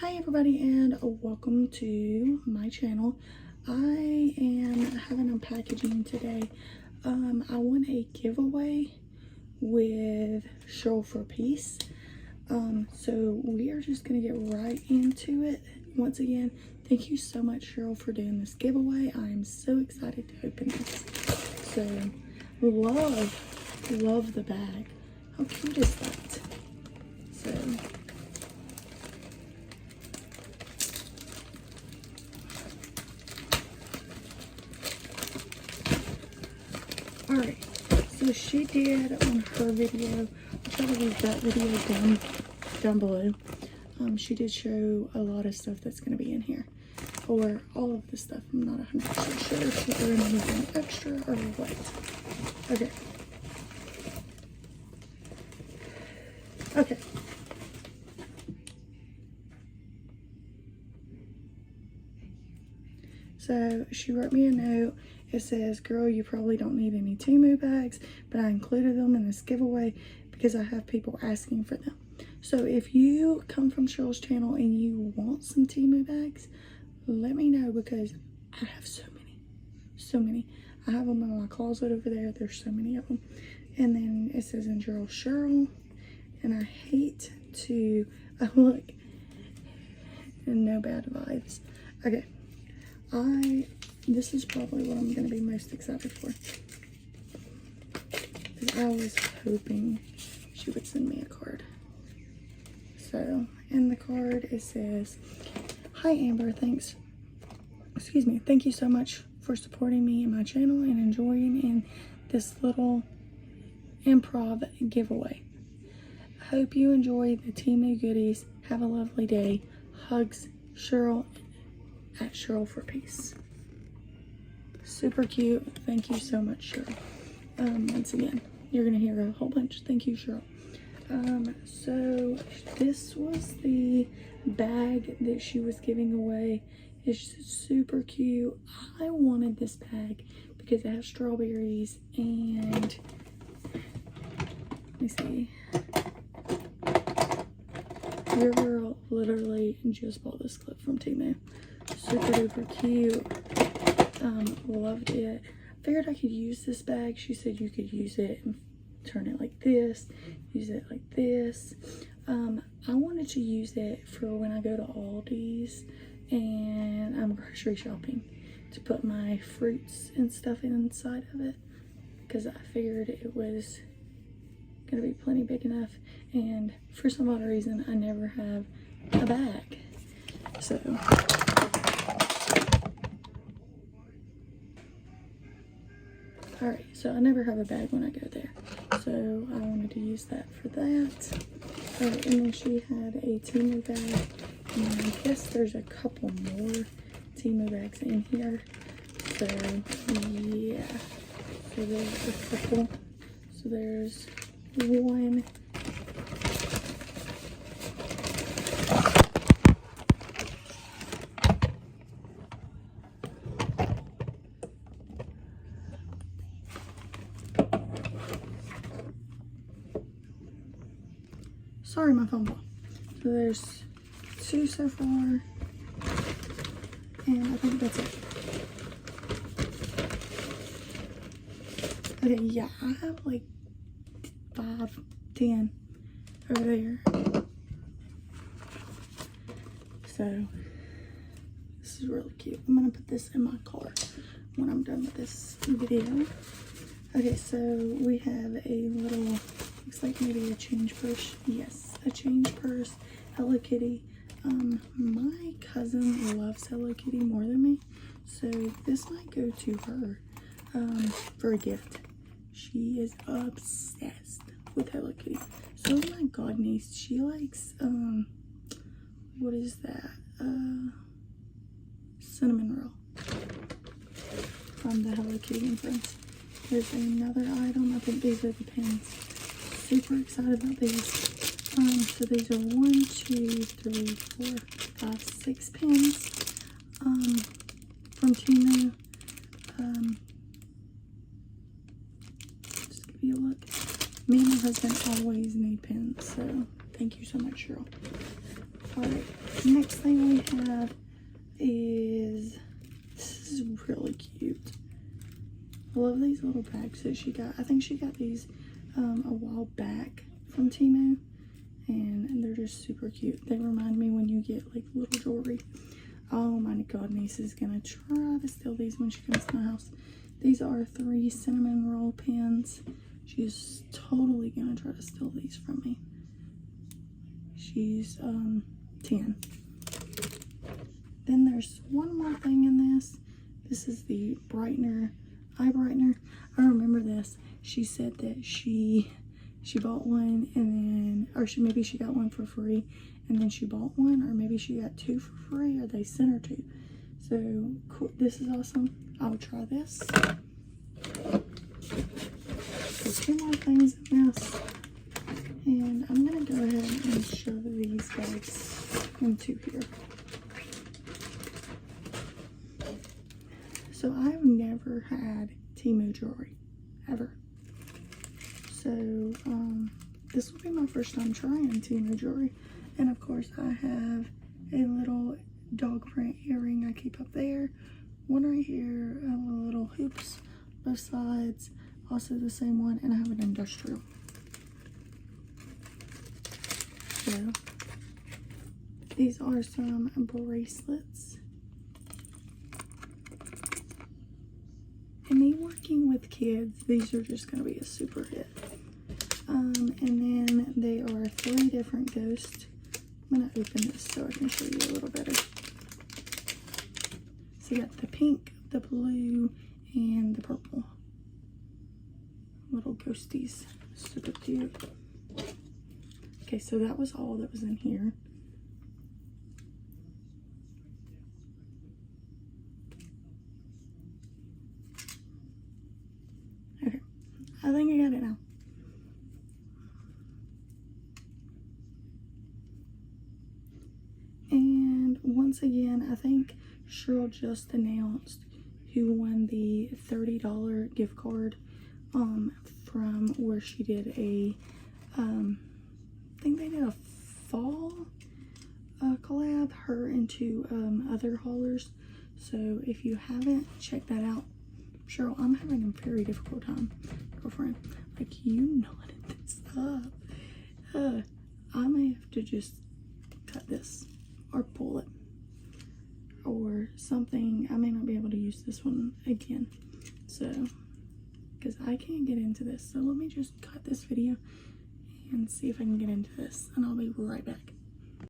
Hi everybody and welcome to my channel. I am having unpackaging today. I won a giveaway with Cheryl4Peace. So we are just gonna get right into it. Once again, thank you so much, Cheryl, for doing this giveaway. I am so excited to open this. So love the bag. How cute is that? So alright, so she did on her video, I'll try to leave that video down below. She did show a lot of stuff that's going to be in here, or all of the stuff. I'm not 100% sure if she threw in anything extra or what. Okay. So she wrote me a note. It says, "Girl, you probably don't need any Temu bags, but I included them in this giveaway because I have people asking for them. So if you come from Cheryl's channel and you want some Temu bags, let me know because I have so many. I have them in my closet over there. There's so many of them." And then it says, "Enjoy, Cheryl." And I hate to, look, and no bad vibes. Okay. This is probably what I'm going to be most excited for. I was hoping she would send me a card. So, in the card it says, "Hi Amber, thank you so much for supporting me and my channel and enjoying in this little improv giveaway. I hope you enjoy the Temu goodies. Have a lovely day. Hugs, Cheryl at Cheryl4Peace." Super cute. Thank you so much, Cheryl. Once again, you're gonna hear a whole bunch. Thank you, Cheryl. So this was the bag that she was giving away. It's super cute. I wanted this bag because it has strawberries and let me see. Your girl literally just bought this clip from Temu. Super duper cute. Loved it. Figured I could use this bag. She said you could use it and turn it like this, use it like this. I wanted to use it for when I go to Aldi's and I'm grocery shopping to put my fruits and stuff inside of it because I figured it was gonna be plenty big enough, and for some odd reason I never have a bag. So alright, so I never have a bag when I go there, so I wanted to use that for that. Alright, and then she had a Temu bag, and I guess there's a couple more Temu bags in here. So yeah, so there's a couple. So there's one. Sorry, my phone fell. So there's two so far, and I think that's it. Okay, yeah, I have like 5, 10 over there. So this is really cute. I'm gonna put this in my car when I'm done with this video. Okay, so we have a little, looks like maybe a change purse. Yes, a change purse, Hello Kitty. My cousin loves Hello Kitty more than me, so this might go to her for a gift. She is obsessed with Hello Kitty. So is my god niece. She likes what is that? Cinnamon roll from the Hello Kitty and Friends. There's another item. I think these are the pins. Super excited about these. So these are 1, 2, 3, 4, 5, 6 pins from Temu. Just give you a look. Me and my husband always need pins, so thank you so much, Cheryl. Alright, Next thing we have is, this is really cute. I love these little bags that she got. I think she got these a while back from Temu, and they're just super cute. They remind me when you get like little jewelry. Oh my god, niece is gonna try to steal these when she comes to my house. These are 3 cinnamon roll pins. She's totally gonna try to steal these from me. She's 10. Then there's one more thing in this. This is the brightener, eye brightener. I remember this. She said that she bought one and then, or maybe she got one for free and then she bought one, or maybe she got 2 for free, or they sent her 2. So cool. This is awesome. I'll try this. There's 2 more things in this, and I'm gonna go ahead and shove these bags into here. So I've never had Temu jewelry, ever. So this will be my first time trying Temu jewelry. And of course I have a little dog print earring I keep up there. One right here, I have a little hoops both sides, also the same one, and I have an industrial. So these are some bracelets. And me working with kids, these are just going to be a super hit. And then they are 3 different ghosts. I'm going to open this so I can show you a little better. So you got the pink, the blue, and the purple. Little ghosties. Super cute. Okay, so that was all that was in here. Okay, I think I got it now. And once again, I think Cheryl just announced who won the $30 gift card from where she did a I think they did a fall collab, her and 2 other haulers. So if you haven't checked that out, Cheryl, I'm having a very difficult time, girlfriend. Like, you knotted this up. I may have to just cut this or pull it or something. I may not be able to use this one again, so because I can't get into this. So let me just cut this video and see if I can get into this, and I'll be right back.